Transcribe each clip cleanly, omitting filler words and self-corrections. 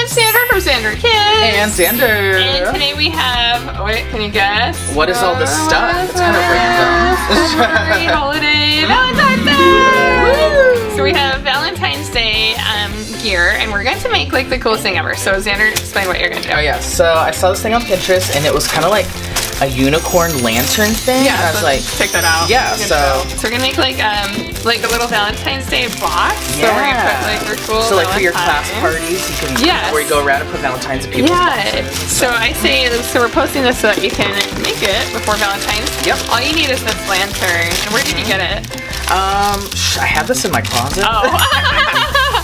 Sandra from Zander Kids. And Zander. And today we have, wait, can you guess? What is all this stuff? It's kind of random. Happy holiday Valentine's Day! So we have Valentine's Day gear, and we're going to make like the coolest thing ever. So Zander, explain what you're going to do. Oh yeah, so I saw this thing on Pinterest, and it was kind of like a unicorn lantern thing. Yeah, I was like, check that out. Yeah, so we're gonna make like a little Valentine's Day box. Yeah. So we're gonna put like our cool. So like for your class Valentines. parties, you can where you go around and put Valentines in people's boxes. So I say, so we're posting this so that you can make it before Valentine's. Yep. All you need is this lantern. And where did you get it? I have this in my closet. Oh.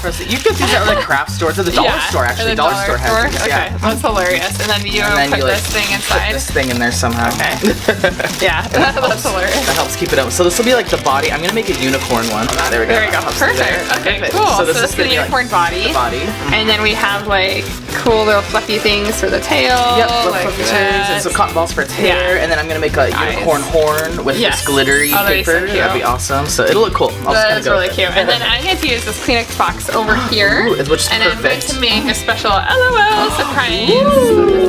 You get these at like craft stores, at the dollar store actually. The dollar store has these. Okay, Yeah. that's hilarious. And then you put this thing inside. Put this thing in there somehow. Okay. Yeah, that's hilarious. That helps keep it up. So this will be like the body. I'm gonna make a unicorn one. There we go. There we go. Perfect. Okay, cool. So this is the unicorn body. The body. And then we have like cool little fluffy things for the tail. Yep, like fluffy tails and some cotton balls for its hair. And then I'm gonna make a unicorn horn with this glittery paper. So that'd be awesome. So it'll look cool. That's really cute. And then I'm going to use this Kleenex box over here. Which is and perfect. I'm going to make a special LOL Surprise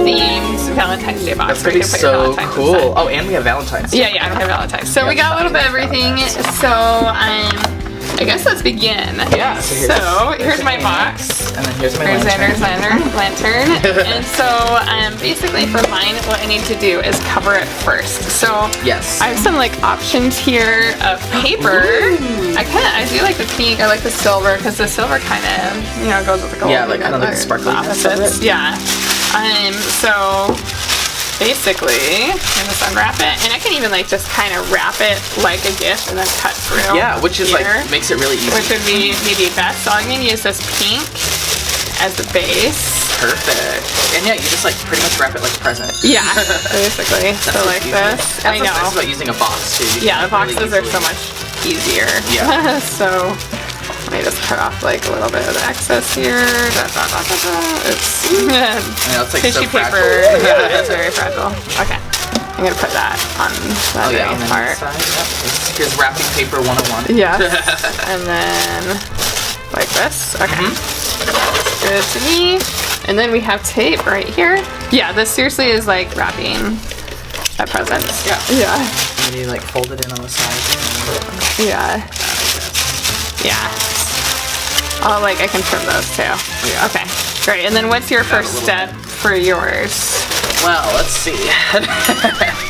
Themed Valentine's Day box. That's going to be so cool. Oh, and we have Valentines. Yeah, I have Valentines. So we got a little bit of everything. So I guess let's begin. Yeah. So here's my box. And then here's my lantern. And so basically for mine, what I need to do is cover it first. So yes, I have some like options here of paper. I do like the pink. I like the silver because the silver kind of goes with the gold. Yeah, like kind of like the sparkliness of it. Yeah. So basically, I'm gonna just unwrap it, and I can even like just kind of wrap it like a gift and then cut through. Yeah, which is like makes it really easy. Which would be maybe best. So I'm gonna use this pink as the base. Perfect. And yeah, you just like pretty much wrap it like a present. Yeah, basically. So like this. I know. That's what's nice about using a box too. Yeah, the boxes are so much easier. Yeah. So let me just cut off like a little bit of the excess here. It's it's like tissue so paper. Yeah, it's very fragile. Okay. I'm gonna put that on that part. Here's wrapping paper 101. Yeah. And then like this. Okay. Good to me. And then we have tape right here. Yeah, this seriously is like wrapping a present. Yeah. Yeah. And you like fold it in on the side. Yeah. Yeah. Oh, like I can trim those too. Yeah. Okay. Great. And then what's your first step for yours? Well, let's see.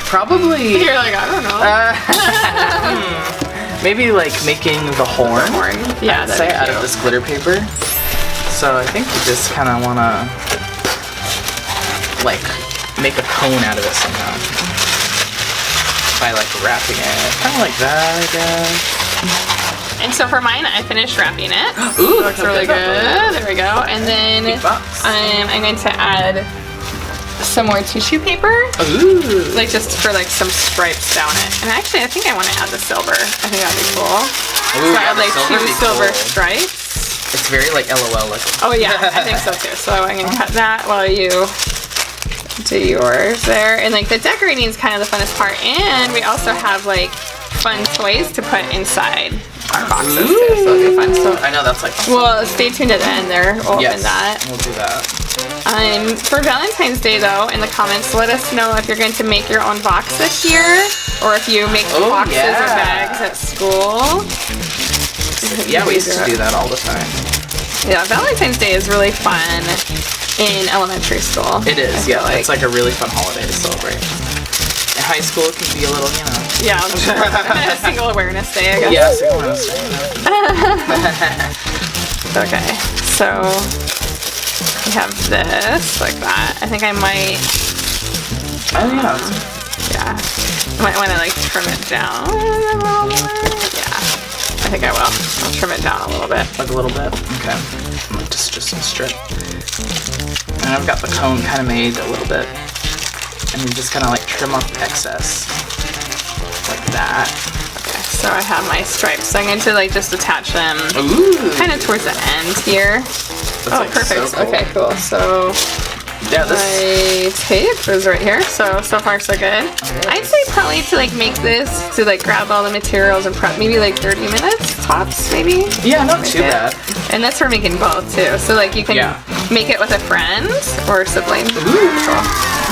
Probably. You're like, I don't know. Maybe like making the horn. Yeah, I'd say out of this glitter paper. So I think you just kind of want to like make a cone out of it somehow by like wrapping it, kind of like that, I guess. And so for mine, I finished wrapping it. Ooh, looks really good. There we go. And then I'm going to add some more tissue paper. Ooh. Like just for like some stripes down it. And actually, I think I want to add the silver. I think that'd be cool. Ooh, so I add like 2 silver stripes. It's very like LOL like. Oh yeah, I think so too. So I'm gonna cut that while you do yours there. And like the decorating is kind of the funnest part. And we also have like fun toys to put inside our boxes too. So it'll be fun. So I know that's like. Well, stay tuned at the end there. We'll open that. We'll do that. For Valentine's Day though, in the comments, let us know if you're going to make your own box this year, or if you make boxes or bags at school. Yeah, we used to do that all the time. Yeah, Valentine's Day is really fun in elementary school. It is, yeah. It's like a really fun holiday to celebrate. In high school, it can be a little, Yeah, single awareness day, I guess. Yeah, single awareness day. Okay, so we have this, like that. I think I might... Oh, yeah. Yeah. I might want to, like, trim it down a little more. Yeah. I think I will. I'll trim it down a little bit. Like a little bit? Okay. Just some strip. And I've got the cone kind of made a little bit. And you just kind of like trim off the excess. Like that. Okay, so I have my stripes. So I'm going to like just attach them kind of towards the end here. That's perfect. So cool. Okay, cool. So Yeah, this. My tape is right here, so far so good. I'd say probably to like make this, to like grab all the materials and prep, maybe like 30 minutes tops, maybe. Yeah, not too bad. And that's for making both too. So like you can make it with a friend or sibling. Ooh.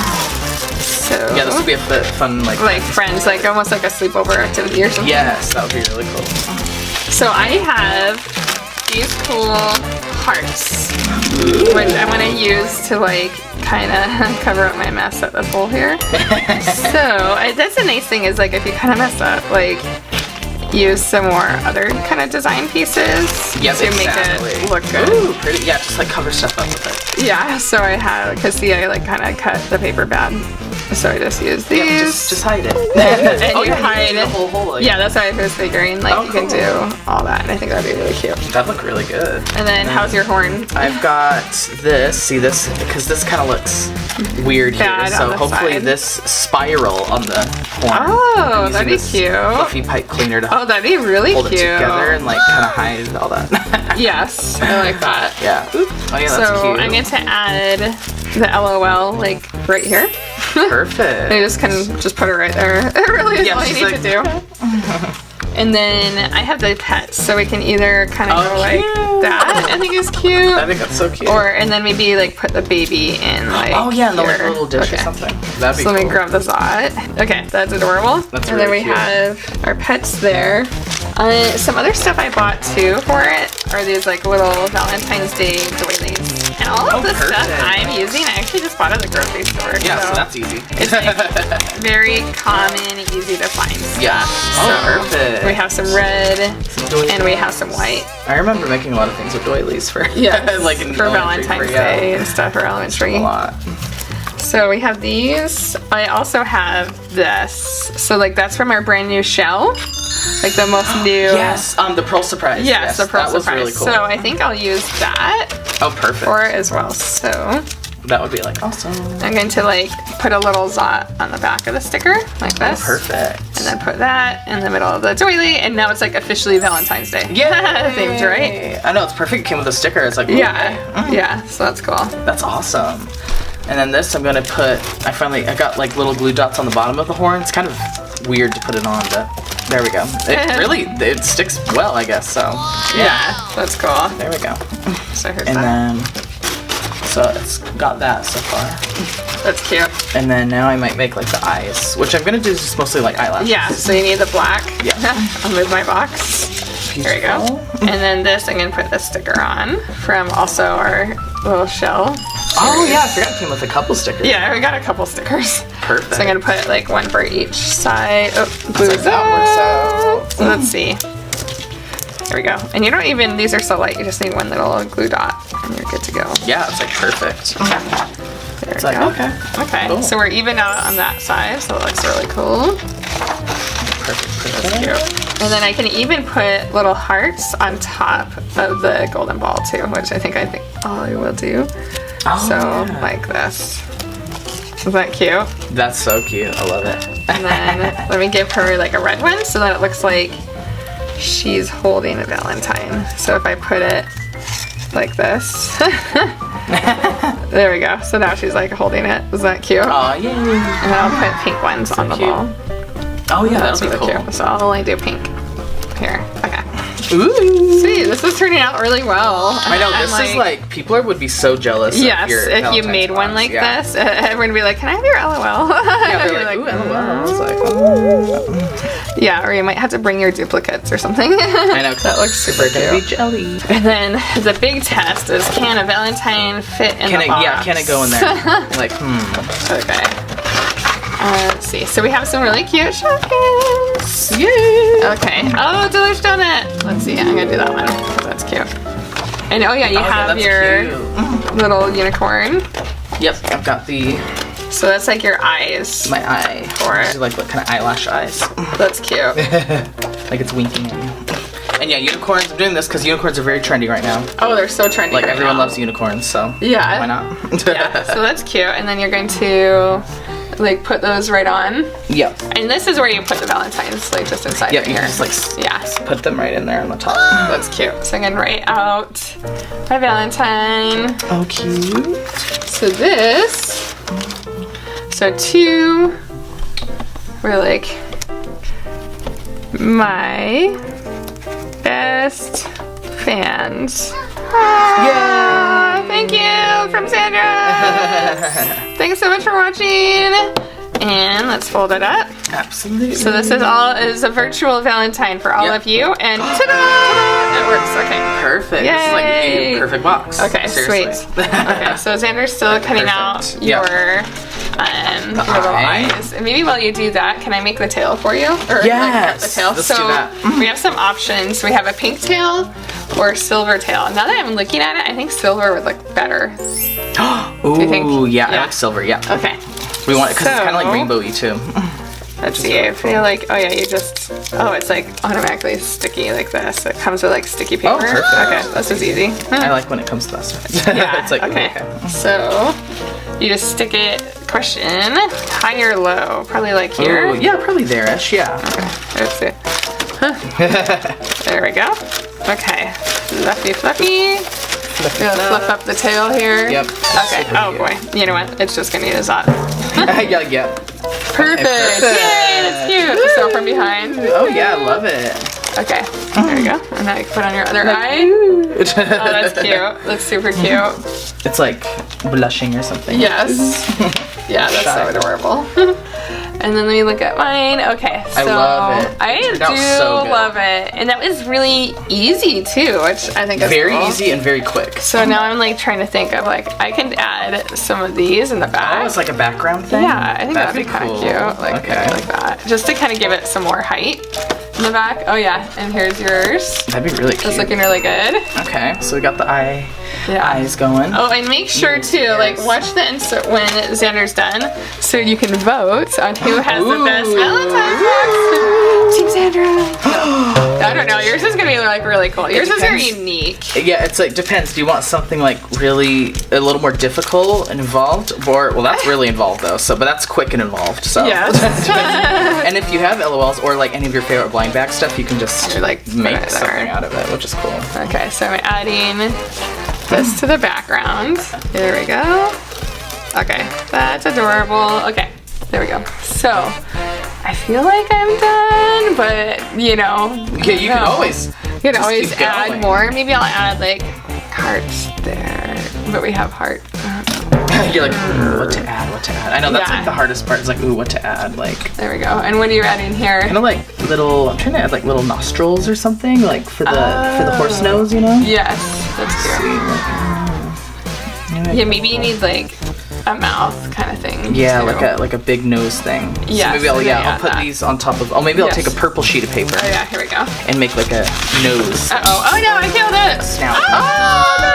So yeah, this would be a fun like friends, like almost like a sleepover activity or something. Yes, that would be really cool. So I have these cool hearts, which I want to use to like kind of cover up my mess at this hole here. So that's the nice thing is like if you kind of mess up, like use some more other kind of design pieces to make it look good. Ooh, pretty. Yeah, just like cover stuff up with it. Yeah, so I have, because see, I like kind of cut the paper bad. So I just use these. Yeah, just hide it. And you hide the whole hole. Like. Yeah, that's what I was figuring. Like you can do all that, and I think that'd be really cute. That'd look really good. And then how's your horn? I've got this. See this? Because this kind of looks weird here. So hopefully this spiral on the horn. Oh, that'd be cute. Fluffy pipe cleaner to that'd be really hold cute. it together and like kind of hide all that. Yes, I like that. Yeah. Oop. Oh yeah, that's so cute. I'm going to add the LOL like right here. Perfect. I just put it right there. It really is all you need to do. And then I have the pets, so we can either kind of go like that. I think is cute. I think that's so cute. And then maybe like put the baby in like in the like, little dish or something. That'd be cool. cool. Let me grab the Zot. Okay, that's adorable. That's and really then we have our pets there. Some other stuff I bought too for it are these like little Valentine's Day doilies. And all of the stuff I'm using, I actually just bought at the grocery store. Yeah, so that's easy. It's like very common, easy to find stuff. Yeah. Perfect. We have some red and we have some white. I remember making a lot of things with doilies for like for Valentine's Day and stuff for elementary. A lot. So we have these. I also have this. So like that's from our brand new shell. Like the most new. Yes, the Pearl Surprise. Yes, the Pearl Surprise. Was really cool. So I think I'll use that. Oh, perfect. For it as well. So that would be like awesome. I'm going to like put a little Zot on the back of the sticker like this. Perfect. And then put that in the middle of the doily, and now it's like officially Valentine's Day. Yeah, themed, right? I know, it's perfect. It came with a sticker. It's like yeah. So that's cool. That's awesome. And then this I'm gonna put. I got like little glue dots on the bottom of the horn. It's kind of weird to put it on, but there we go. It sticks well, I guess. So yeah, that's cool. There we go. So here's then so it's got that so far. That's cute. And then now I might make like the eyes, which I'm gonna do just mostly like eyelashes. Yeah. So you need the black. Yeah. I'll move my box. There we go. And then this, I'm gonna put the sticker on from also our little shell. Oh yeah, I forgot it came with a couple stickers. Yeah, we got a couple stickers. Perfect. So I'm gonna put like one for each side. Oh, glue's like that works out. So let's see. There we go. And you don't even, these are so light, you just need one little glue dot and you're good to go. Yeah, it's like perfect. There It's we like, go. okay. Cool. So we're even out on that side, so it looks really cool. Perfect. That's cute. And then I can even put little hearts on top of the golden ball too, which I think I will do. Like this. Isn't that cute? That's so cute. I love it. And then let me give her like a red one so that it looks like she's holding a Valentine. So if I put it like this. There we go. So now she's like holding it. Is that cute? Oh, yay. And then I'll put pink ones on the ball. Oh yeah, That's that'll be really cool. cute. So I'll only do pink. Here. Okay. Ooh. See, this is turning out really well. I know, this is like, people would be so jealous of your if you Valentine's made one box. like this, everyone would be like, can I have your LOL? Yeah, they're like, ooh, LOL. I was like, oh. Yeah, or you might have to bring your duplicates or something. I know, that looks super they're gonna cute. be jelly. And then the big test is, can a Valentine fit in the box? Yeah, can it go in there? Like, Okay. Let's see. So we have some really cute shopkins. Yay! Okay. Oh, Deluxe Donut. Let's see. I'm gonna do that one because that's cute. And oh yeah, you have your little unicorn. Yep, I've got the So that's like your eyes. my eye For it. These are like what kind of eyelash eyes? That's cute. Like it's winking at you. And yeah, unicorns. I'm doing this because unicorns are very trendy right now. Oh, they're so trendy. Like right everyone now. loves unicorns, so Yeah. why not? Yeah. So that's cute. And then you're going to like put those right on. Yep. And this is where you put the Valentines, like just inside Yep, right you here. just like yeah. put them right in there on the top. That's cute. So I'm gonna write out my Valentine. Oh, cute. So this, so 2 were like my best fans. Yeah! Thank you from Sandra. Thanks so much for watching. And let's fold it up. Absolutely. So this is a virtual Valentine for all of you, and ta-da! It works. Okay. Perfect. Yay. This is like a perfect box. Okay, seriously. sweet. Okay, so Xander's still cutting out Perfect. your little eye. eyes. And maybe while you do that, can I make the tail for you? Or Yes. like, the tail. Let's so do that. we have some options. We have a pink tail or silver tail. Now that I'm looking at it, I think silver would look better. Ooh, Do you think? yeah, Yeah. I like silver. Yeah. Okay. We want it because it's kind of like So- rainbowy too. Let's see. I feel like, oh yeah, you just, it's like automatically sticky like this. It comes with like sticky paper. Oh, perfect. Okay, this is easy. I like when it comes to that stuff. Yeah. It's like okay. So you just stick it. Question: high or low? Probably like here. Ooh, yeah, probably there-ish. Yeah. Let's see. There we go. Okay. Fluffy, fluffy. Gonna fluff up the tail here. Yep. Okay. Oh boy. You know what? It's just gonna need a Zot. yeah. Perfect. Perfect. Yay! That's cute. So from behind. Oh yeah, I love it. Okay. There you go. And now you can put on your other eye. Oh, that's cute. That's super cute. It's like blushing or something. Yes. Yeah, that's so adorable. And then let me look at mine. Okay, so I love it. I It do turned out so good. love it. And that was really easy too, which I think is Very cool. easy and very quick. So now I'm like trying to think of like, I can add some of these in the back. Oh, it's like a background thing? Yeah, I think that'd be kind of cool. cute. Like, Okay. like that. Just to kind of give it some more height in the back. Oh yeah, and here's yours. That'd be really cute. It's looking really good. Okay, so we got the Yeah. eyes going. Oh, and make sure too, Yes. like watch the insert when Xander's done, so you can vote on who has the best Valentine's box. Team Sandra. No, I don't know. Yours is gonna be like really cool. Yours is very depends. unique. Yeah, it's like depends. Do you want something like really a little more difficult and involved, or well, that's really involved though. So, but that's quick and involved. So. Yes. And if you have LOLs or like any of your favorite blind bag stuff, you can just You're, like, make put it something there. out of it, which is cool. Okay, so I'm adding this to the background. There we go. Okay, that's adorable. Okay, there we go. So, I feel like I'm done, but you know. Yeah, you can always. You can just always keep add going. more. Maybe I'll add like hearts there, but we have heart. You're like, what to add, what to add. I know that's Yeah. like the hardest part. Is like, ooh, what to add, like. There we go. And what are you adding here? Kind of like little. I'm trying to add like little nostrils or something, like for the horse nose, you know. Yes, that's cute. Yeah, maybe you need like a mouth kind of thing. Yeah, too. like a big nose thing. Yes, So maybe I'll and then I'll add put that. these on top of. Oh, maybe I'll Yes. take a purple sheet of paper Oh yeah, here we go. and make like a nose. Oh no, I killed it. Snout. Oh, no.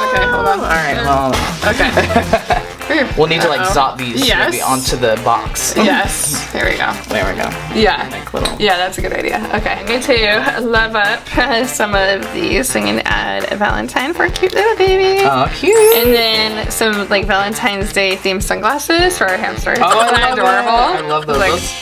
Okay, hold on. All right, well, Okay. we'll need to like zot these Yes. maybe onto the box. Yes. There we go. There we go. Yeah. Like little. Yeah, that's a good idea. Okay, I'm going to love up some of these. I'm going to add a Valentine for a cute little baby. Oh, cute. And then some like Valentine's Day themed sunglasses for our hamsters. Oh, I Isn't that love adorable? it. I love those. Like, Those-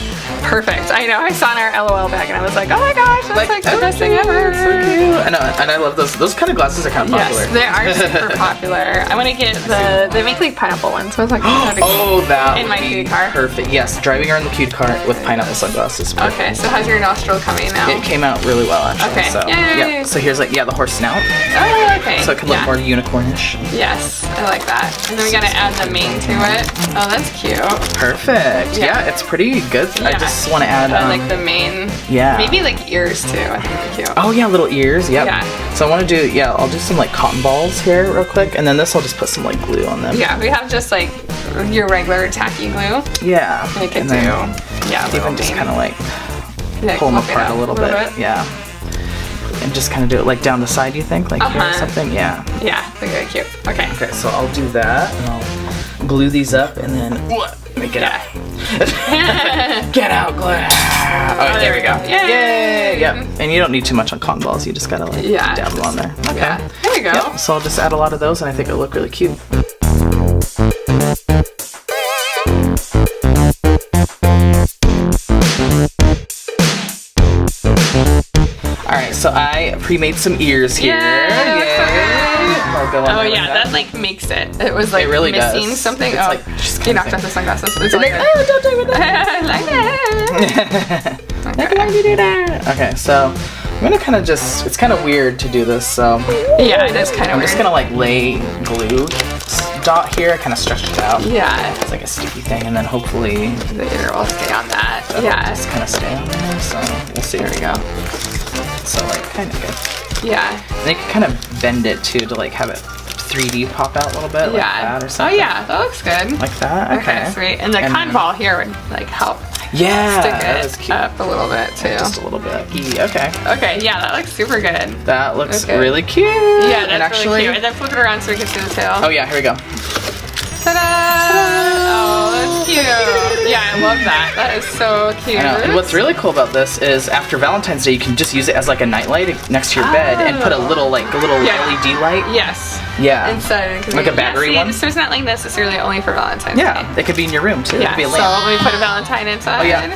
perfect. I know. I saw in our LOL bag and I was like, oh my gosh, that's like the so best thing cute, ever. So cute. I know, and I love those. Those kind of glasses are kind of popular. Yes, they are super popular. I want to get they make like pineapple ones. So it's like, Oh, that In would my be cute car. perfect. Yes, driving around the cute car with pineapple sunglasses. Perfect. Okay, so how's your nostril coming now? It came out really well actually. Okay. So Yay. yeah. So here's like the horse snout, Oh, okay. so it can look Yeah. more unicornish. Yes, I like that. And then we gotta add the mane to it. Oh, that's cute. Perfect. Yeah. Yeah, it's pretty good. I Yeah. just want to add. I like the mane. Yeah. Maybe like ears too. I think they're cute. Oh yeah, little ears. Yep. Yeah. So I want to do. Yeah, I'll do some like cotton balls here real quick, and then this I'll just put some like glue on them. Yeah, we have just like your regular tacky glue. Yeah. We could and do, then yeah, little even just mane. kind of like Yeah, pull them flip it apart out a little bit. Yeah. And just kind of do it like down the side. You think like here or Uh-huh. something? Yeah. Yeah, they're very cute. Okay. Okay, so I'll do that, and I'll glue these up, and then make it Yeah. out. Get out, glue. Oh, there we go. Yay! Yep. And you don't need too much on cotton balls. You just gotta like Yeah, dab them on there. Okay. Yeah. There we go. Yep. So I'll just add a lot of those, and I think it'll look really cute. Alright, so I pre-made some ears here. I'll go on Oh there yeah, like that like makes it. It was like really missing does. something. It's Oh, like, just you kinda knocked off the thing. sunglasses. It's Like, all oh, don't do it. I like it. Like, why do you do that? Okay, so I'm gonna kind of just, it's kind of weird to do this, so. Yeah, it is kind of I'm weird. just gonna like lay glue dot here, kind of stretch it out. Yeah, It's like a sticky thing, and then hopefully the ear will stay on that. that'll Yeah, just kind of stay on there, so we'll see. there we go. So like kind of good. Yeah, And you can kind of bend it too to like have it 3D pop out a little bit, like that or Oh something. yeah, that looks good. Like that? Okay, sweet. And the cotton ball here would like help Yeah, stick that is it cute. up a little bit too. Just a little bit. Okay. Okay, yeah, that looks super good. That looks Okay. really cute. Yeah, and that's really cute. And then flip it around so we can see the tail. Oh yeah, here we go. Ta-da! Oh, that's cute. Yeah, I love that. That is so cute. I know. And what's really cool about this is after Valentine's Day, you can just use it as like a nightlight next to your bed and put a little Yeah. LED light. Yes. Yeah. Inside. Like a battery one? So it's not like necessarily only for Valentine's Yeah, Day. it could be in your room too. It Yeah, could be a so lamp. let me put a Valentine inside. Oh yeah.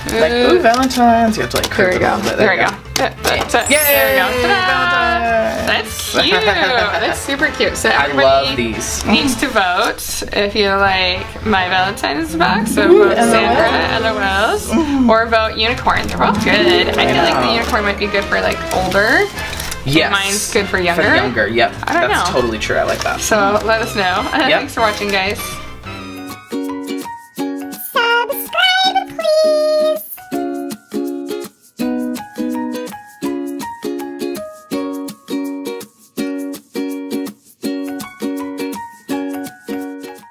Like, ooh, Valentine's. You have to like There curve we it a go. little bit. There we go. Yay! There we go. Ta-da! Valentine's. That's cute. That's super cute. So I everybody love these. needs to vote if you like my Valentine's box. So vote Sandra and LOLs, or vote unicorn. They're both good. I feel like the unicorn might be good for like older. Yes. Mine's good for younger. For younger, yep. I don't That's know. totally true. I like that. So let us know. Yep. Thanks for watching, guys.